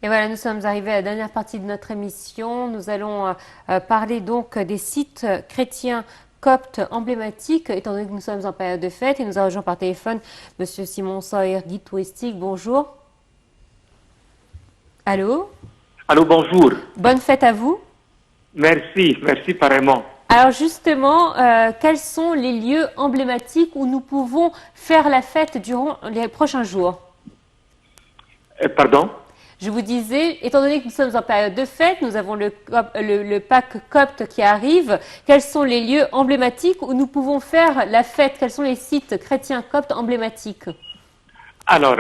Et voilà, nous sommes arrivés à la dernière partie de notre émission. Nous allons parler donc des sites chrétiens coptes emblématiques, étant donné que nous sommes en période de fête. Et nous avons rejoint par téléphone Monsieur Simon Sawyer, guide touristique. Bonjour. Allô? Allô, bonjour. Bonne fête à vous. Merci, merci pareillement. Alors justement, quels sont les lieux emblématiques où nous pouvons faire la fête durant les prochains jours? Pardon? Je vous disais, étant donné que nous sommes en période de fête, nous avons le Pâques copte qui arrive. Quels sont les lieux emblématiques où nous pouvons faire la fête? Quels sont les sites chrétiens coptes emblématiques? Alors,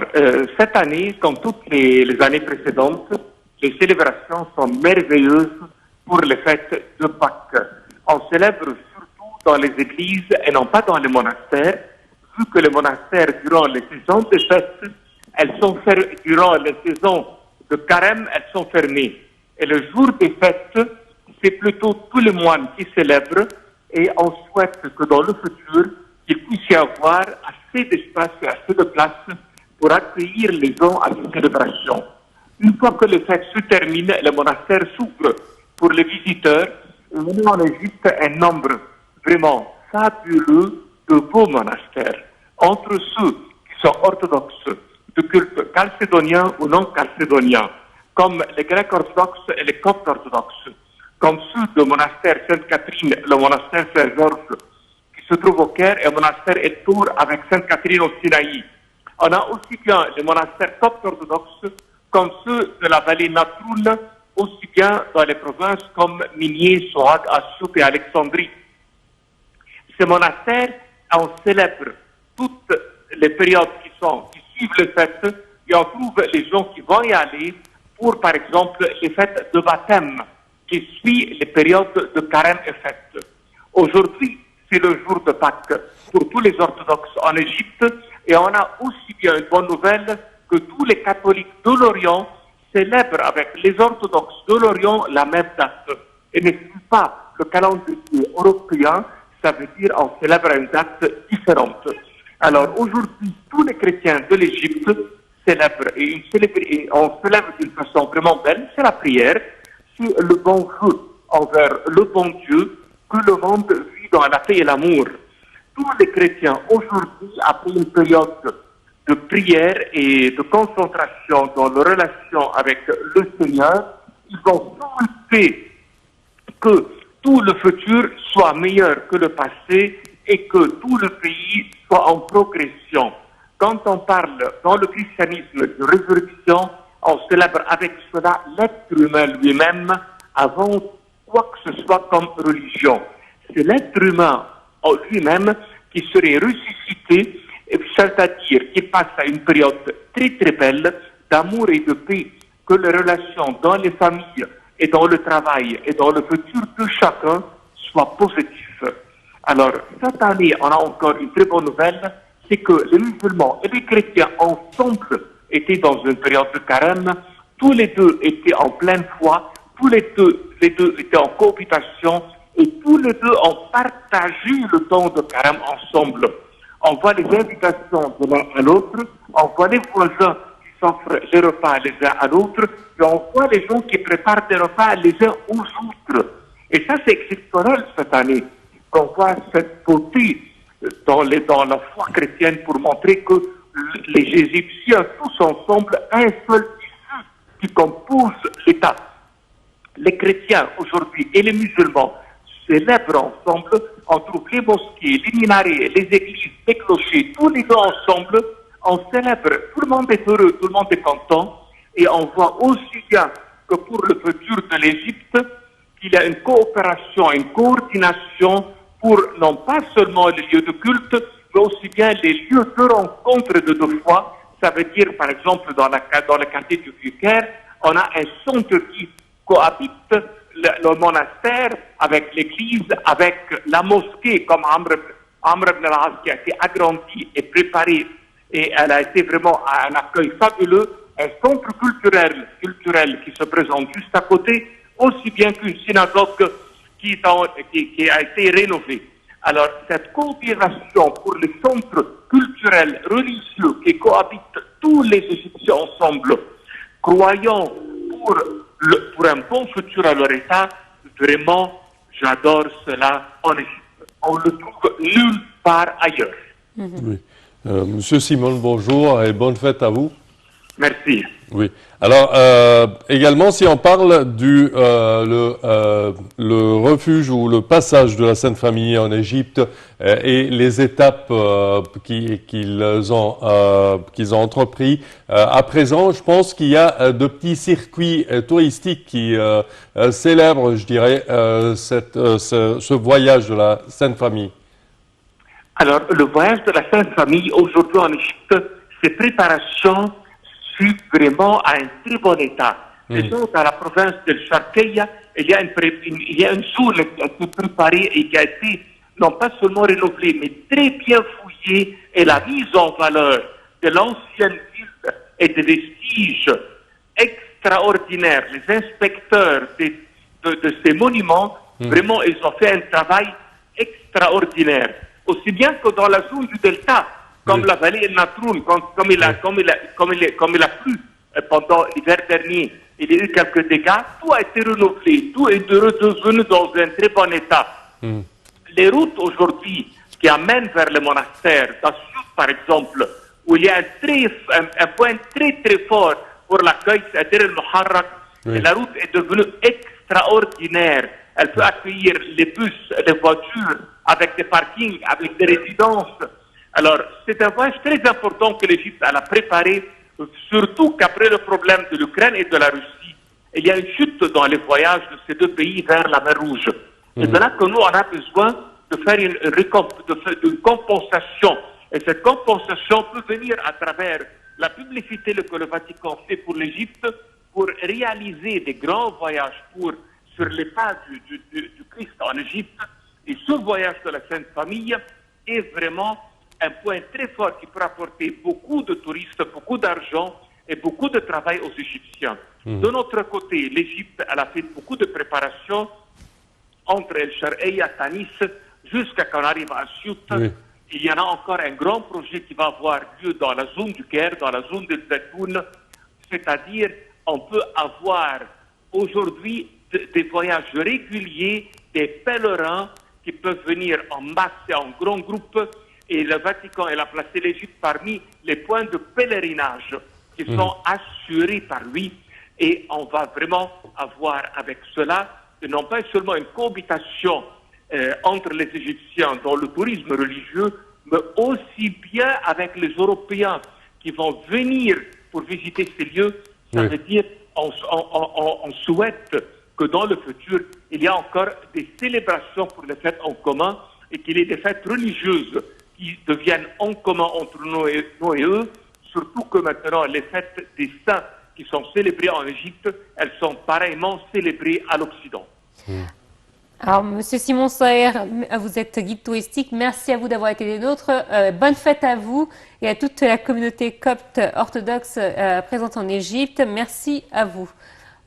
cette année, comme toutes les années précédentes, les célébrations sont merveilleuses pour les fêtes de Pâques. On célèbre surtout dans les églises et non pas dans les monastères, vu que les monastères, durant les saisons de fêtes, elles sont fermées, durant les saisons de carême, elles sont fermées. Et le jour des fêtes, c'est plutôt tous les moines qui célèbrent et on souhaite que dans le futur, il puisse y avoir assez d'espace et assez de place pour accueillir les gens à ces célébrations. Une fois que les fêtes se terminent, le monastère s'ouvre pour les visiteurs. On a en Égypte un nombre vraiment fabuleux de beaux monastères. Entre ceux qui sont orthodoxes, de culte chalcédonien ou non chalcédonien, comme les Grecs orthodoxes et les Coptes orthodoxes, comme ceux du monastère Sainte-Catherine, le monastère Saint-Georges, qui se trouve au Caire, et le monastère Ettour avec Sainte-Catherine au Sinaï. On a aussi bien les monastères Coptes orthodoxes comme ceux de la vallée Natroun, aussi bien dans les provinces comme Minier, Sohag, Assout et Alexandrie. Ces monastères, on célèbre toutes les périodes qui suivent les fêtes et on trouve les gens qui vont y aller pour, par exemple, les fêtes de baptême qui suivent les périodes de carême et fêtes. Aujourd'hui, c'est le jour de Pâques pour tous les orthodoxes en Égypte et on a aussi bien une bonne nouvelle que tous les catholiques de l'Orient célèbrent avec les orthodoxes de l'Orient la même date. Et ne suivent pas le calendrier européen, ça veut dire on célèbre à une date différente. Alors aujourd'hui, tous les chrétiens de l'Égypte célèbrent et on célèbre d'une façon vraiment belle, c'est la prière, c'est le bon jeu envers le bon Dieu que le monde vit dans la paix et l'amour. Tous les chrétiens aujourd'hui, après une période de prière et de concentration dans leur relation avec le Seigneur, ils vont souhaiter que tout le futur soit meilleur que le passé et que tout le pays soit en progression. Quand on parle dans le christianisme de résurrection, on célèbre avec cela l'être humain lui-même avant quoi que ce soit comme religion. C'est l'être humain en lui-même qui serait ressuscité, c'est-à-dire qu'il passe à une période très très belle d'amour et de paix, que les relations dans les familles et dans le travail et dans le futur de chacun soient positives. Alors, cette année, on a encore une très bonne nouvelle, c'est que les musulmans et les chrétiens ensemble étaient dans une période de carême, tous les deux étaient en pleine foi, tous les deux étaient en cohabitation et tous les deux ont partagé le temps de carême ensemble. On voit les invitations de l'un à l'autre, on voit les voisins qui s'offrent les repas les uns à l'autre, et on voit les gens qui préparent des repas les uns aux autres. Et ça, c'est exceptionnel cette année, qu'on voit cette beauté dans la foi chrétienne pour montrer que les Égyptiens, tous ensemble, un seul tissu qui compose l'État. Les chrétiens aujourd'hui et les musulmans célèbrent ensemble, on trouve les mosquées, les minarets, les églises, les clochers, tous les deux ensemble, on célèbre, tout le monde est heureux, tout le monde est content, et on voit aussi bien que pour le futur de l'Égypte, qu'il y a une coopération, une coordination pour non pas seulement les lieux de culte, mais aussi bien les lieux de rencontre de deux foi. Ça veut dire, par exemple, dans le quartier du Vieux-Caire, on a un centre qui cohabite le monastère avec l'église, avec la mosquée, comme Amr ibn al-As, qui a été agrandie et préparée, et elle a été vraiment un accueil fabuleux, un centre culturel qui se présente juste à côté, aussi bien qu'une synagogue qui a été rénovée. Alors, cette coopération pour les centres culturels, religieux, qui cohabitent tous les Égyptiens ensemble, croyants pour un bon futur à leur État, vraiment, j'adore cela en Égypte. On le trouve nulle part ailleurs. Oui. Monsieur Simon, bonjour et bonne fête à vous. Merci. Oui. Alors, également, si on parle le refuge ou le passage de la Sainte Famille en Égypte et les étapes qu'ils ont entrepris, à présent, je pense qu'il y a de petits circuits touristiques qui célèbrent, je dirais, ce voyage de la Sainte Famille. Alors, le voyage de la Sainte Famille aujourd'hui en Égypte, ses préparations suivent vraiment à un très bon état. Déjà, dans la province de Sharqiya, il y a une zone qui a été préparée et qui a été non pas seulement rénovée, mais très bien fouillée, et la mise en valeur de l'ancienne ville et des vestiges extraordinaires. Les inspecteurs de ces monuments, vraiment, ils ont fait un travail extraordinaire. Aussi bien que dans la zone du delta, comme la vallée El Natroun, comme il a plu pendant l'hiver dernier, il y a eu quelques dégâts, tout a été renouvelé, tout est redevenu dans un très bon état. Les routes aujourd'hui qui amènent vers le monastère, dans le sud par exemple, où il y a un point très très fort pour l'accueil, c'est-à-dire le Muharrak, et la route est devenue extraordinaire. Elle peut accueillir les bus, les voitures, avec des parkings, avec des résidences. Alors, c'est un voyage très important que l'Égypte a préparé, surtout qu'après le problème de l'Ukraine et de la Russie, il y a une chute dans les voyages de ces deux pays vers la mer Rouge. Et de là que nous, on a besoin de faire une compensation. Et cette compensation peut venir à travers la publicité que le Vatican fait pour l'Égypte pour réaliser des grands voyages sur les pas du Christ en Égypte. Et ce voyage de la Sainte Famille est vraiment un point très fort qui peut apporter beaucoup de touristes, beaucoup d'argent et beaucoup de travail aux Égyptiens. De notre côté, l'Égypte, elle a fait beaucoup de préparations entre El Sharqiya, Tanis, jusqu'à qu'on arrive à Chute. Oui. Il y en a encore un grand projet qui va avoir lieu dans la zone du Caire, dans la zone de Zaytoun. C'est-à-dire, on peut avoir aujourd'hui des voyages réguliers, des pèlerins qui peuvent venir en masse et en grand groupe. Et le Vatican, elle a placé l'Égypte parmi les points de pèlerinage qui sont assurés par lui. Et on va vraiment avoir avec cela, non pas seulement une cohabitation entre les Égyptiens dans le tourisme religieux, mais aussi bien avec les Européens qui vont venir pour visiter ces lieux. Ça veut dire on souhaite que dans le futur, il y a encore des célébrations pour les fêtes en commun et qu'il y ait des fêtes religieuses qui deviennent en commun entre nous et eux, surtout que maintenant les fêtes des saints qui sont célébrées en Égypte, elles sont pareillement célébrées à l'Occident. Alors, Monsieur Simon Saher, vous êtes guide touristique. Merci à vous d'avoir été des nôtres. Bonne fête à vous et à toute la communauté copte orthodoxe présente en Égypte. Merci à vous.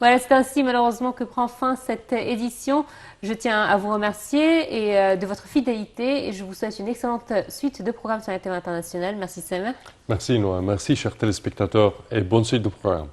Voilà, c'est ainsi malheureusement que prend fin cette édition. Je tiens à vous remercier et de votre fidélité et je vous souhaite une excellente suite de programmes sur la TV internationale. Merci Samer. Merci Noah, merci chers téléspectateurs et bonne suite de programme.